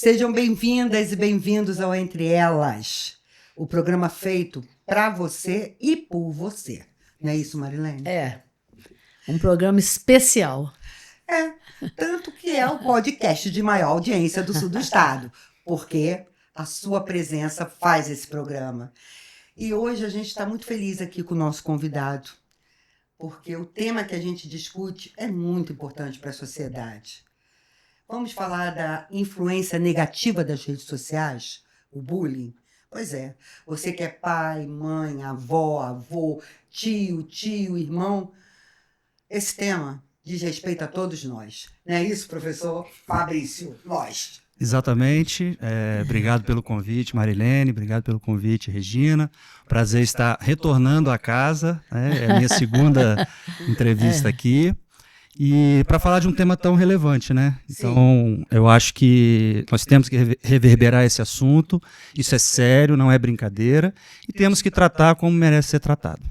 Sejam bem-vindas e bem-vindos ao Entre Elas, o programa feito para você e por você. Não é isso, Marilene? É, um programa especial. É, tanto que é o podcast de maior audiência do sul do estado, porque a sua presença faz esse programa. E hoje a gente está muito feliz aqui com o nosso convidado, porque o tema que a gente discute é muito importante para a sociedade. Vamos falar da influência negativa das redes sociais, o bullying? Pois é, você que é pai, mãe, avó, avô, tio, irmão, esse tema diz respeito a todos nós. Não é isso, professor Fabrício? Nós. Exatamente. Obrigado pelo convite, Marilene. Obrigado pelo convite, Regina. Prazer estar retornando à casa. É a minha segunda entrevista aqui. E para falar de um tema tão relevante, né? Então, sim, eu acho que nós temos que reverberar esse assunto. Isso é sério, não é brincadeira. E temos que tratar como merece ser tratado.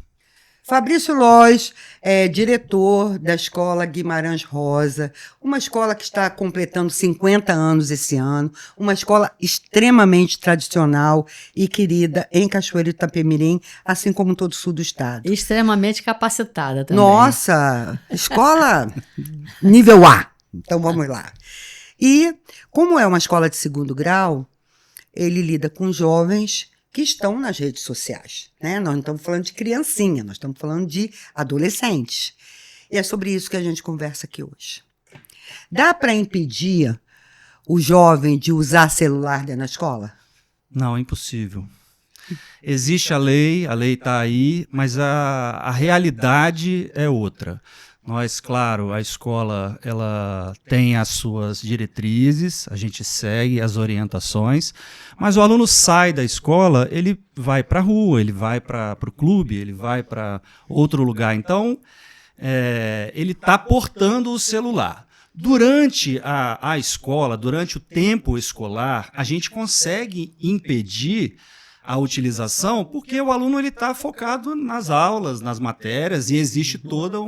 Fabrício Lois é diretor da Escola Guimarães Rosa, uma escola que está completando 50 anos esse ano, uma escola extremamente tradicional e querida em Cachoeiro de Itapemirim, assim como todo o sul do estado. E extremamente capacitada também. Nossa, escola nível A. Então vamos lá. E como é uma escola de segundo grau, ele lida com jovens que estão nas redes sociais, né? Nós não estamos falando de criancinha, nós estamos falando de adolescentes. E é sobre isso que a gente conversa aqui hoje. Dá para impedir o jovem de usar celular dentro da escola? Não, é impossível. Existe a lei está aí, mas a realidade é outra. Nós, claro, a escola ela tem as suas diretrizes, a gente segue as orientações, mas o aluno sai da escola, ele vai para a rua, ele vai para o clube, ele vai para outro lugar. Então, ele está portando o celular. Durante a escola, durante o tempo escolar, a gente consegue impedir a utilização porque o aluno está focado nas aulas, nas matérias, e existe todo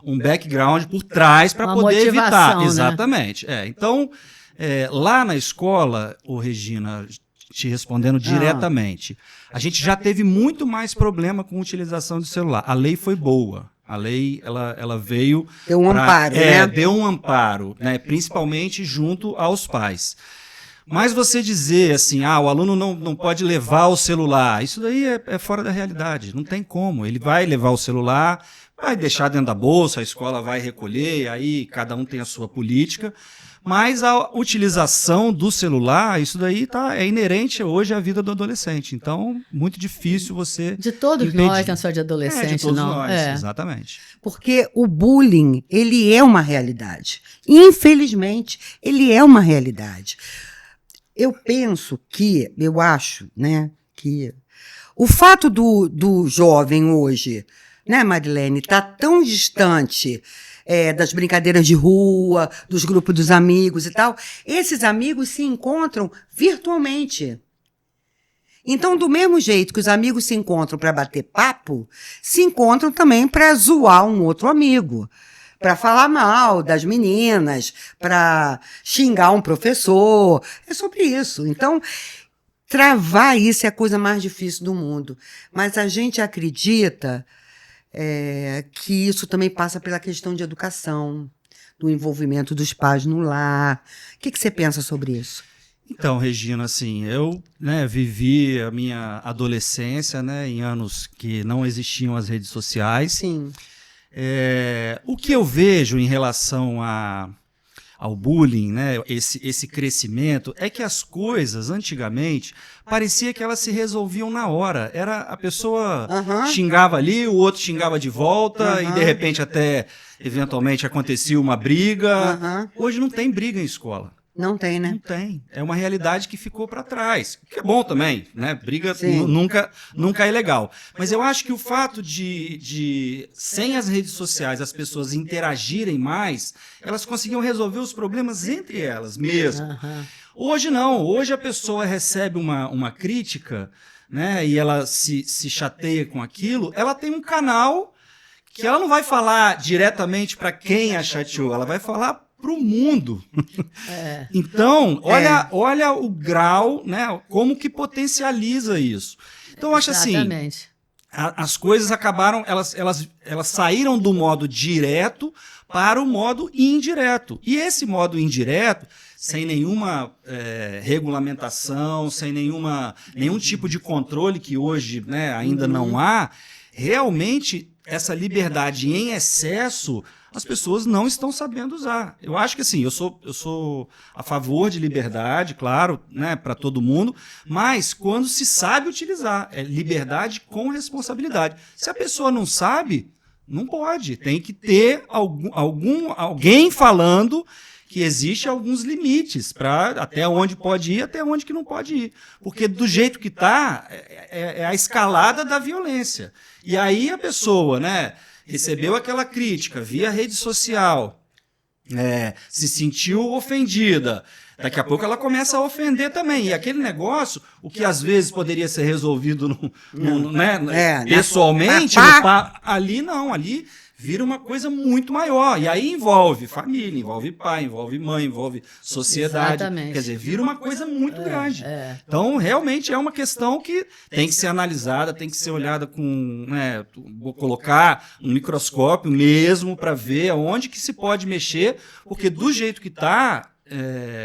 um background por trás para poder evitar. Né? Exatamente. Então, lá na escola, Regina, te respondendo diretamente, a gente já teve muito mais problema com a utilização do celular. A lei foi boa. A lei ela veio... Deu um amparo, né? Deu um amparo, né? Principalmente junto aos pais. Mas você dizer assim, o aluno não pode levar o celular, isso daí é fora da realidade, não tem como. Ele vai levar o celular, vai deixar dentro da bolsa, a escola vai recolher, aí cada um tem a sua política, mas a utilização do celular, isso daí é inerente hoje à vida do adolescente. Então, muito difícil você de todos impedir. Nós, não só de adolescente, de todos não. Nós, exatamente. Porque o bullying, ele é uma realidade. Infelizmente, ele é uma realidade. Eu acho, né, que o fato do jovem hoje, né, Marilene, tá tão distante das brincadeiras de rua, dos grupos dos amigos e tal, esses amigos se encontram virtualmente. Então, do mesmo jeito que os amigos se encontram para bater papo, se encontram também para zoar um outro amigo, para falar mal das meninas, para xingar um professor. É sobre isso. Então, travar isso é a coisa mais difícil do mundo. Mas a gente acredita que isso também passa pela questão de educação, do envolvimento dos pais no lar. O que você pensa sobre isso? Então, Regina, assim, eu vivi a minha adolescência, em anos que não existiam as redes sociais. Sim. O que eu vejo em relação ao bullying, esse crescimento, é que as coisas, antigamente, parecia que elas se resolviam na hora. Era a pessoa xingava ali, o outro xingava de volta, e de repente até, eventualmente, acontecia uma briga. Hoje não tem briga em escola. Não tem, né? Não tem. É uma realidade que ficou para trás. Que é bom também, né? Briga nunca é legal. Mas eu acho que o fato de sem as redes sociais, as pessoas interagirem mais, elas conseguiam resolver os problemas entre elas mesmo. Hoje não. Hoje a pessoa recebe uma crítica, e ela se chateia com aquilo, ela tem um canal que ela não vai falar diretamente para quem a chateou, ela vai falar para o mundo. É. Então, olha o grau, né, como que potencializa isso. Então, eu acho assim, Exatamente. as coisas acabaram, elas saíram do modo direto para o modo indireto. E esse modo indireto, sem nenhuma regulamentação, sem nenhum tipo de controle que hoje, né, ainda não há, realmente essa liberdade em excesso as pessoas não estão sabendo usar. Eu acho que assim, eu sou a favor de liberdade, claro, né, para todo mundo, mas quando se sabe utilizar, é liberdade com responsabilidade. Se a pessoa não sabe, não pode. Tem que ter alguém falando que existe alguns limites para até onde pode ir, até onde que não pode ir. Porque do jeito que está, é a escalada da violência. E aí a pessoa, né, recebeu aquela crítica via rede social, se sentiu ofendida. Daqui a pouco ela começa a ofender também. E aquele negócio, o que às vezes poderia ser resolvido pessoalmente, ali não, ali vira uma coisa muito maior. E aí envolve família, envolve pai, envolve mãe, envolve sociedade. Exatamente. Quer dizer, vira uma coisa muito grande. Então, realmente é uma questão que tem que ser analisada, tem que ser olhada com, né, vou colocar um microscópio mesmo para ver aonde que se pode mexer, porque do jeito que está,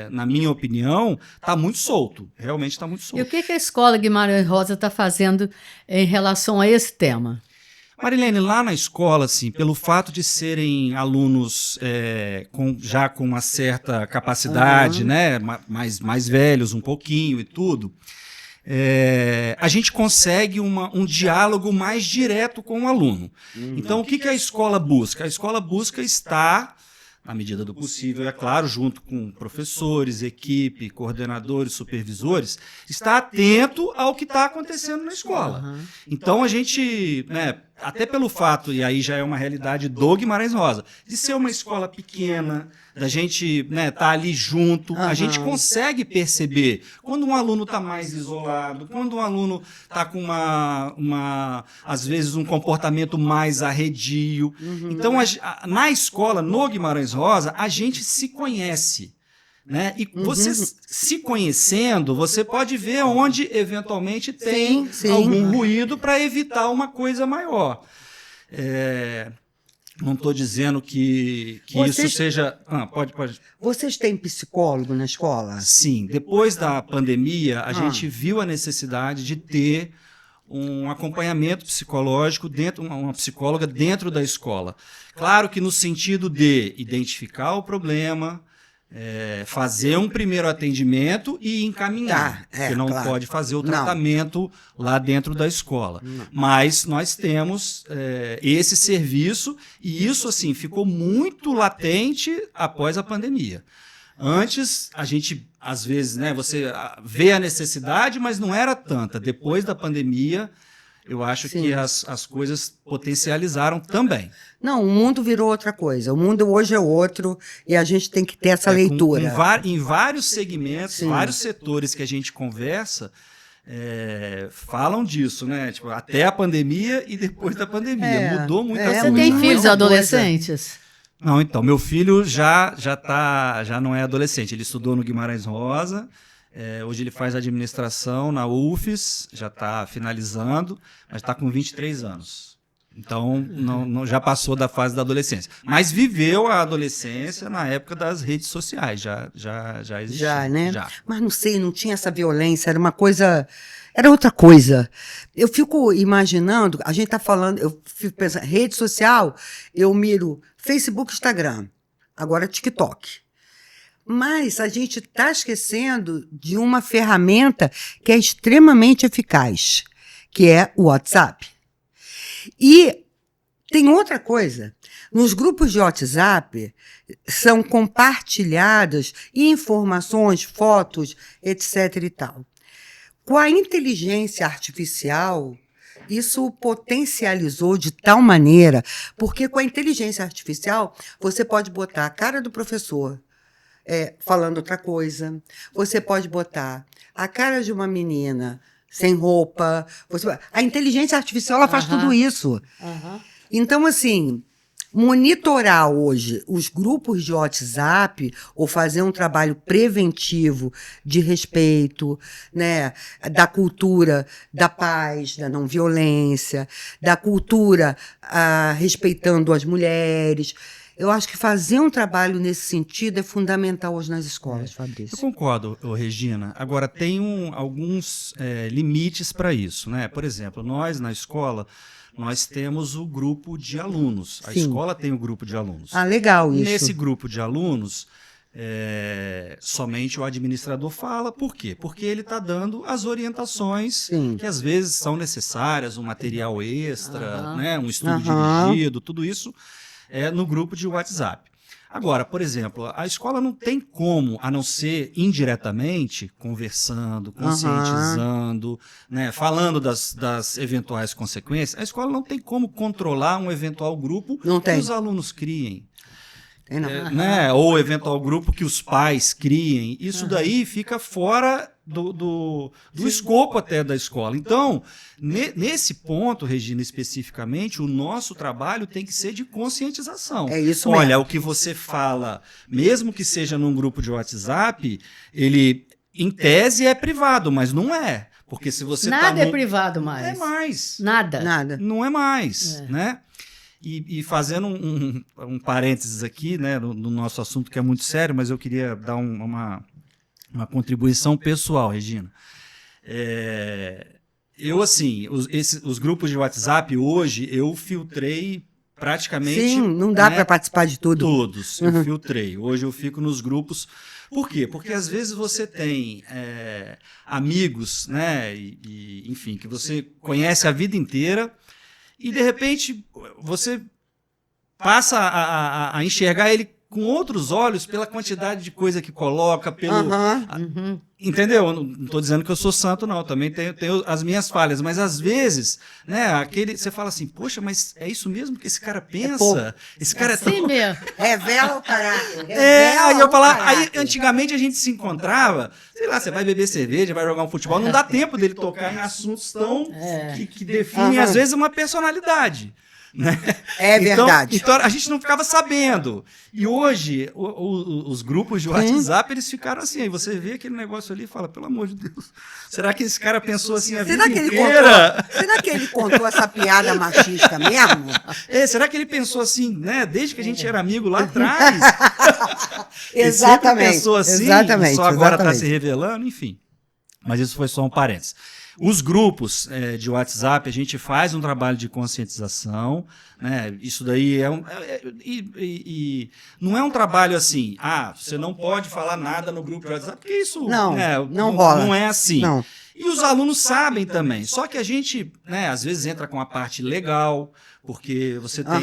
na minha opinião, está muito solto. Realmente está muito solto. E o que a Escola Guimarães Rosa está fazendo em relação a esse tema? Marilene, lá na escola, assim, pelo fato de serem alunos já com uma certa capacidade, né, mais velhos um pouquinho e tudo, a gente consegue um diálogo mais direto com o aluno. Então, o que a escola busca? A escola busca estar, na medida do possível, é claro, junto com professores, equipe, coordenadores, supervisores, está atento ao que está acontecendo na escola. Então, a gente, né, até pelo fato, e aí já é uma realidade do Guimarães Rosa, de ser uma escola pequena, da gente, né, tá ali junto, a gente consegue perceber quando um aluno está mais isolado, quando um aluno está com às vezes um comportamento mais arredio. Então, na escola, no Guimarães Rosa, a gente se conhece. Né? E você se conhecendo, você pode ver onde eventualmente tem algum ruído para evitar uma coisa maior. Não estou dizendo que isso seja... pode. Vocês têm psicólogo na escola? Sim. Depois da pandemia, a gente viu a necessidade de ter um acompanhamento psicológico, uma psicóloga dentro da escola. Claro que no sentido de identificar o problema, fazer um primeiro atendimento e encaminhar, porque não pode fazer o tratamento lá dentro da escola. Mas nós temos esse serviço e isso assim ficou muito latente após a pandemia. Antes, a gente, às vezes, né, você vê a necessidade, mas não era tanta. Depois da pandemia, eu acho que as coisas potencializaram também. Não, o mundo virou outra coisa. O mundo hoje é outro e a gente tem que ter essa leitura. Em vários segmentos, vários setores que a gente conversa, falam disso, né? Tipo, até a pandemia e depois da pandemia. Mudou muita coisa. Você tem filhos adolescentes? Não, então, meu filho já não é adolescente. Ele estudou no Guimarães Rosa. Hoje ele faz administração na UFES, já está finalizando, mas está com 23 anos. Então, já passou da fase da adolescência. Mas viveu a adolescência na época das redes sociais, já existia. Já, né? Já. Mas não sei, não tinha essa violência, era uma coisa... Era outra coisa. Eu fico imaginando, a gente está falando, eu fico pensando, rede social, eu miro Facebook, Instagram, agora TikTok. Mas a gente está esquecendo de uma ferramenta que é extremamente eficaz, que é o WhatsApp. E tem outra coisa. Nos grupos de WhatsApp são compartilhadas informações, fotos, etc. e tal. Com a inteligência artificial, isso potencializou de tal maneira, porque com a inteligência artificial você pode botar a cara do professor, falando outra coisa. Você pode botar a cara de uma menina sem roupa. A inteligência artificial ela faz tudo isso. Então, assim, monitorar hoje os grupos de WhatsApp ou fazer um trabalho preventivo de respeito, né, da cultura da paz, da não violência, da cultura respeitando as mulheres. Eu acho que fazer um trabalho nesse sentido é fundamental hoje nas escolas, Fabrício. Eu concordo, Regina. Agora, tem alguns limites para isso, né? Por exemplo, nós na escola, nós temos o grupo de alunos. A escola tem o grupo de alunos. Ah, legal isso. Nesse grupo de alunos, somente o administrador fala. Por quê? Porque ele está dando as orientações que às vezes são necessárias, um material extra, né? Um estudo dirigido, tudo isso no grupo de WhatsApp. Agora, por exemplo, a escola não tem como, a não ser indiretamente, conversando, conscientizando, né, falando das eventuais consequências, a escola não tem como controlar um eventual grupo que os alunos criem. Né? Ou eventual grupo que os pais criem. Isso daí fica fora do escopo até da escola. Então, nesse ponto, Regina, especificamente, o nosso trabalho tem que ser de conscientização. É isso mesmo. Olha, mesmo. O que você fala, mesmo que seja num grupo de WhatsApp, ele, em tese, é privado, mas não é. Porque se você Nada é privado mais. Não é mais. Nada. Não é mais, né? E fazendo um parênteses aqui, né, no nosso assunto, que é muito sério, mas eu queria dar uma contribuição pessoal, Regina. Eu, assim, os grupos de WhatsApp hoje, eu filtrei praticamente... Sim, não dá para participar de tudo. Todos, eu filtrei. Hoje eu fico nos grupos. Por quê? Porque às vezes você tem amigos, né, enfim, que você conhece a vida inteira, e, de repente, você passa a enxergar ele com outros olhos pela quantidade de coisa que coloca, pelo... Entendeu? Eu não estou dizendo que eu sou santo, não. Também tenho as minhas falhas. Mas, às vezes, né, você fala assim, poxa, mas é isso mesmo que esse cara pensa? Esse cara é tão... Sim mesmo. Revela o caráter. Aí eu falava, aí antigamente a gente se encontrava, sei lá, você vai beber cerveja, vai jogar um futebol, não dá tempo dele tocar em assuntos tão que definem, às vezes, uma personalidade. Né? É verdade. Então a gente não ficava sabendo. E hoje, os grupos de WhatsApp, eles ficaram assim. Aí você vê aquele negócio ali e fala, pelo amor de Deus, será que esse cara pensou assim a vida inteira? Será que ele contou essa piada machista mesmo? Será que ele pensou assim, né? Desde que a gente era amigo lá atrás? Exatamente. Ele pensou assim, exatamente, só agora está se revelando, enfim. Mas isso foi só um parênteses. Os grupos de WhatsApp, a gente faz um trabalho de conscientização, né? Isso daí não é um trabalho assim, você não pode falar nada no grupo de WhatsApp, porque isso não rola. Não é assim. Não. E os alunos sabem também, só que a gente, né, às vezes entra com a parte legal, porque você tem,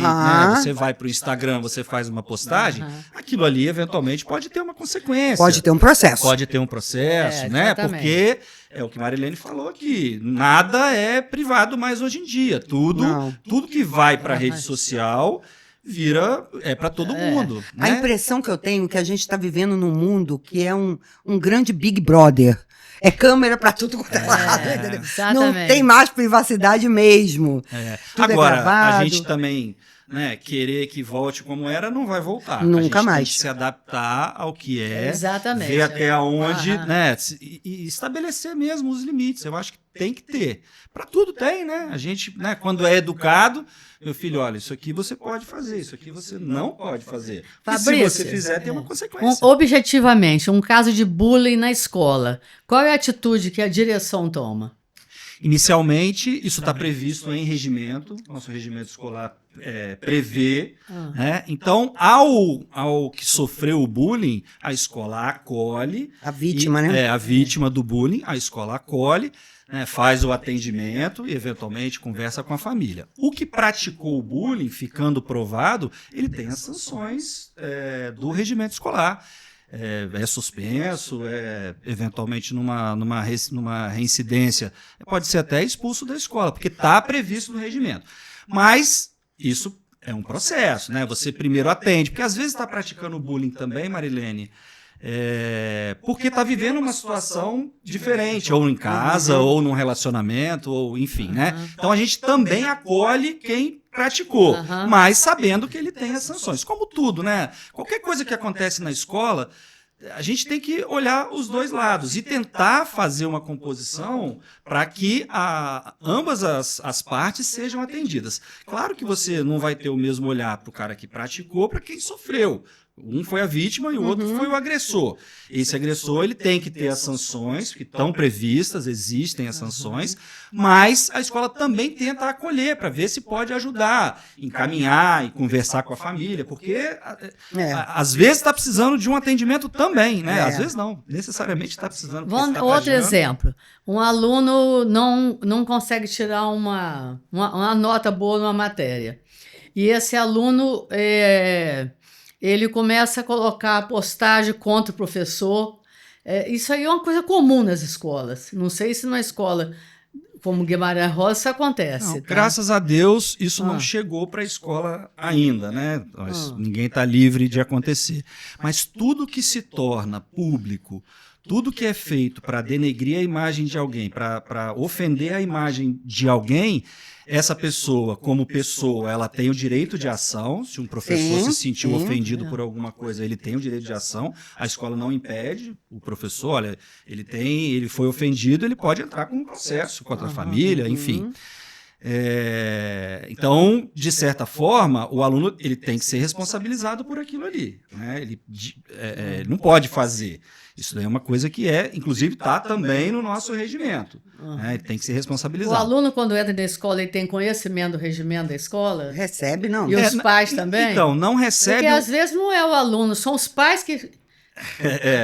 você vai para o Instagram, você faz uma postagem, aquilo ali eventualmente pode ter uma consequência. Pode ter um processo. Pode ter um processo, né? Porque é o que Marilene falou aqui, nada é privado mais hoje em dia. Tudo que vai para a rede social vira para todo mundo. Né? A impressão que eu tenho é que a gente está vivendo num mundo que é um grande Big Brother. É câmera para tudo quanto é lado. Não tem mais privacidade mesmo. Agora, gravado. A gente também, né, querer que volte como era, não vai voltar. Nunca a gente mais. Tem que se adaptar ao que é. Exatamente. Ver até onde, né, e estabelecer mesmo os limites. Eu acho que tem que ter. Para tudo tem, né? A gente, né, quando é educado, meu filho, olha, isso aqui você pode fazer, isso aqui você não pode fazer. Fabrício, se você fizer, tem uma consequência. Objetivamente, um caso de bullying na escola, qual é a atitude que a direção toma? Inicialmente, isso está previsto em regimento, nosso regimento escolar prevê. Né? Então, ao que sofreu o bullying, a escola acolhe. A vítima, né? A vítima do bullying, a escola acolhe, né, faz o atendimento e, eventualmente, conversa com a família. O que praticou o bullying, ficando provado, ele tem as sanções do regimento escolar. É suspenso, eventualmente numa reincidência, pode ser até expulso da escola, porque está previsto no regimento. Mas isso é um processo, né? Você primeiro atende, porque às vezes está praticando bullying também, Marilene, porque está vivendo uma situação diferente, ou em casa, ou num relacionamento, ou enfim, né? Então a gente também acolhe quem praticou, Aham. mas sabendo que ele tem as sanções. Como tudo, né? Qualquer coisa que acontece na escola, a gente tem que olhar os dois lados e tentar fazer uma composição para que ambas as partes sejam atendidas. Claro que você não vai ter o mesmo olhar para o cara que praticou, para quem sofreu. Um foi a vítima e o outro foi o agressor. Esse agressor ele tem que ter as sanções, que estão previstas, existem as sanções, mas a escola também tenta acolher para ver se pode ajudar, encaminhar e conversar com a família, porque às vezes está precisando de um atendimento também, né? Às vezes não, necessariamente está precisando. Outro exemplo, um aluno não consegue tirar uma nota boa numa matéria. E esse aluno ele começa a colocar postagem contra o professor. Isso aí é uma coisa comum nas escolas. Não sei se numa escola como Guimarães Rosa isso acontece. Não, tá? Graças a Deus, isso não chegou para a escola ainda, né? Ninguém está livre de acontecer. Mas tudo que se torna público, tudo que é feito para denegrir a imagem de alguém, para ofender a imagem de alguém, essa pessoa, como pessoa, ela tem o direito de ação. Se um professor se sentiu ofendido por alguma coisa, ele tem o direito de ação. A escola não impede o professor. Olha, ele foi ofendido, ele pode entrar com um processo contra a família, enfim. Então, de certa forma, o aluno ele tem que ser responsabilizado por aquilo ali, né? Ele não pode fazer. Isso daí é uma coisa que inclusive está também no nosso regimento. Né? Ele tem que ser responsabilizado. O aluno, quando entra na escola, ele tem conhecimento do regimento da escola? Recebe, não. E os pais também? Então, não recebe... Porque às vezes não é o aluno, são os pais que...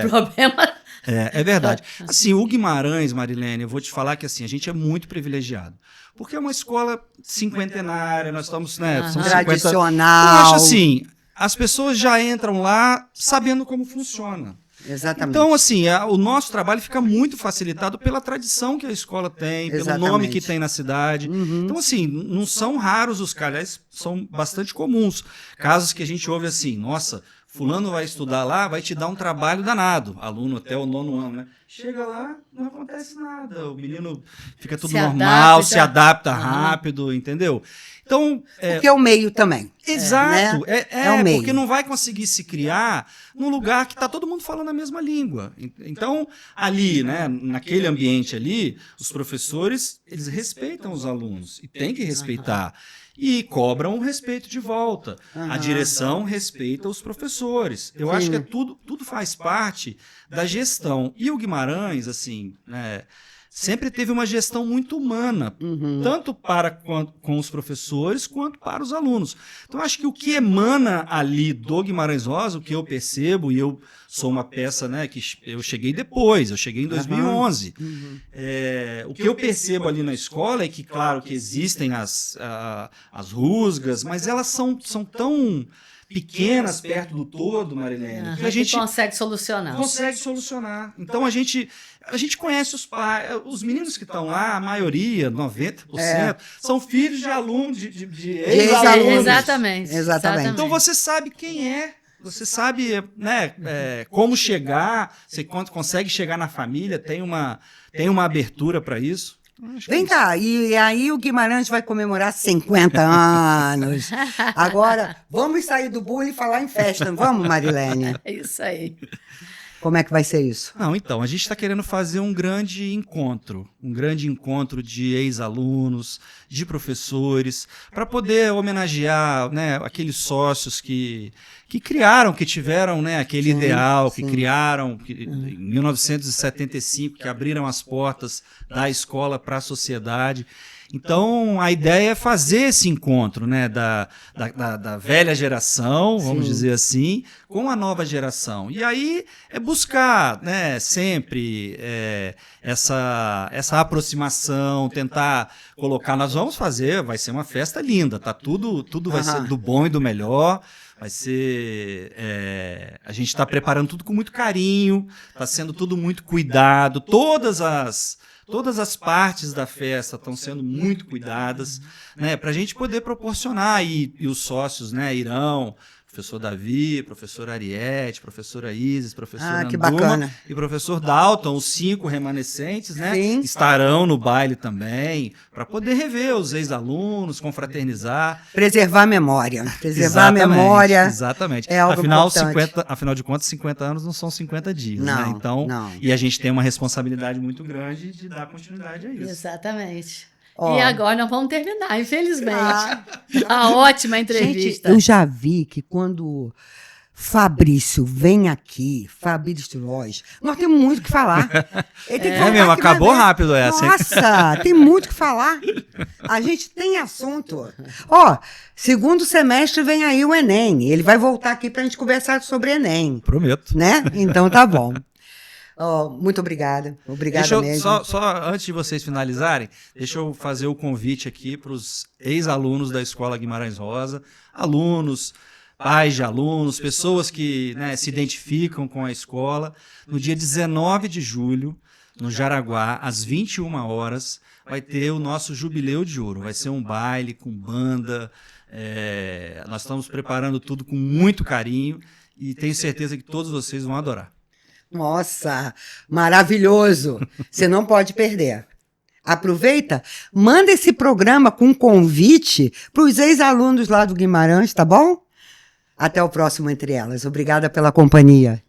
O problema... É verdade. Assim, o Guimarães, Marilene, eu vou te falar que assim, a gente é muito privilegiado. Porque é uma escola cinquentenária, nós estamos, né? São 50... Tradicional. Eu acho assim, as pessoas já entram lá sabendo como funciona. Exatamente. Então, assim, o nosso trabalho fica muito facilitado pela tradição que a escola tem, pelo nome que tem na cidade. Então, assim, não são raros os casos, são bastante comuns. Casos que a gente ouve assim, nossa, fulano vai estudar lá, vai te dar um trabalho danado. Aluno até o 9º ano, né? Chega lá, não acontece nada. O menino fica tudo normal, se adapta rápido, entendeu? Então, porque é o meio também. Exato. Né? É o meio. Porque não vai conseguir se criar num lugar que está todo mundo falando a mesma língua. Então, ali, né, naquele ambiente ali, os professores, eles respeitam os alunos e tem que respeitar. E cobram o respeito de volta. A direção respeita os professores. Eu acho que tudo faz parte da gestão. E o Guimarães, assim, né, sempre teve uma gestão muito humana, tanto com os professores quanto para os alunos. Então, acho que o que emana ali do Guimarães Rosa, o que eu percebo, e eu sou uma peça, né, que eu cheguei depois, eu cheguei em 2011. O que eu percebo ali na escola é que, claro, que existem as rusgas, mas elas são tão pequenas perto do todo, Marilene, que a gente consegue solucionar. Consegue solucionar. Então a gente conhece os pais, os meninos que estão lá, a maioria, 90%, são filhos de alunos, de ex-alunos. Exatamente. Então você sabe quem é. Você sabe, né, como chegar, você consegue chegar na família, tem uma abertura para isso. Vem cá, e aí o Guimarães vai comemorar 50 anos. Agora, vamos sair do bullying e falar em festa, vamos, Marilene? É isso aí. Como é que vai ser isso? Não, então, a gente está querendo fazer um grande encontro de ex-alunos, de professores, para poder homenagear, né, aqueles sócios que criaram, que tiveram, né, aquele ideal, que criaram em 1975, que abriram as portas da escola para a sociedade. Então, a ideia é fazer esse encontro, né, da velha geração, vamos dizer assim, com a nova geração. E aí é buscar, né, sempre essa aproximação, tentar colocar. Nós vamos fazer, vai ser uma festa linda, tá? Tudo vai ser do bom e do melhor. Vai ser... a gente está preparando tudo com muito carinho, está sendo tudo muito cuidado, todas as partes da festa estão sendo muito cuidadas, né, para a gente poder proporcionar, e os sócios, né, irão Professor Davi, professora Ariete, professora Isis, professora que Anduma bacana. e professor Dalton, os 5 remanescentes, né? Sim. Estarão no baile também, para poder rever os ex-alunos, confraternizar. Preservar a memória. Preservar a Exatamente, memória exatamente. é algo importante. Afinal de contas, 50 anos não são 50 dias, Não, né? Então, não. e a gente tem uma responsabilidade muito grande de dar continuidade a isso. Exatamente. Ó. E agora nós vamos terminar, infelizmente. A ótima entrevista. Gente, eu já vi que quando Fabrício vem aqui, Fabrício Lois, nós temos muito o que falar. Ele tem que voltar mesmo, aqui acabou mais vezes. rápido essa, hein? Nossa, tem muito o que falar. A gente tem assunto. Ó, segundo semestre vem aí o Enem. Ele vai voltar aqui para a gente conversar sobre Enem, Prometo. né? Então tá bom. Ó, muito obrigada. Obrigada Deixa eu, mesmo. só antes de vocês finalizarem, deixa eu fazer o convite aqui para os ex-alunos da Escola Guimarães Rosa, alunos, pais de alunos, pessoas que, né, se identificam com a escola. No dia 19 de julho, no Jaraguá, às 21 horas, vai ter o nosso Jubileu de Ouro. Vai ser um baile com banda. Nós estamos preparando tudo com muito carinho e tenho certeza que todos vocês vão adorar. Nossa, maravilhoso. Você não pode perder. Aproveita, manda esse programa com convite para os ex-alunos lá do Guimarães, tá bom? Até o próximo Entre Elas. Obrigada pela companhia.